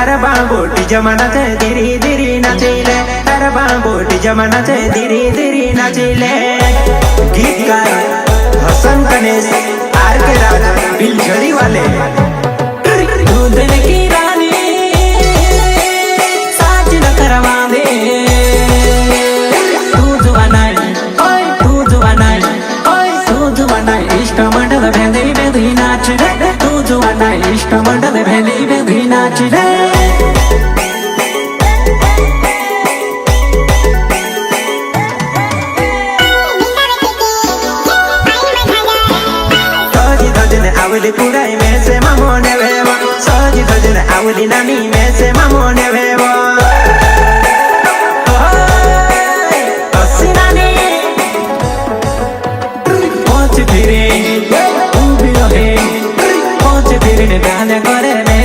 तारा बांबोटी जमाना चे धीरे धीरे नाचेले तारा बांबोटी जमाना चे धीरे धीरे नाचेले गीतकार हसन गणेश आर के राजा बिलझड़ी वाले दूधन की रानी साज न करवा दे दूध बनाई इष्ट मंडल भेंदी भेंदी नाच रे दूध बनाई इष्ट मंडल भेंदी भेंदी नाच रे आवली पुराई में से मामोने वेवा सजी सजने आवली नानी में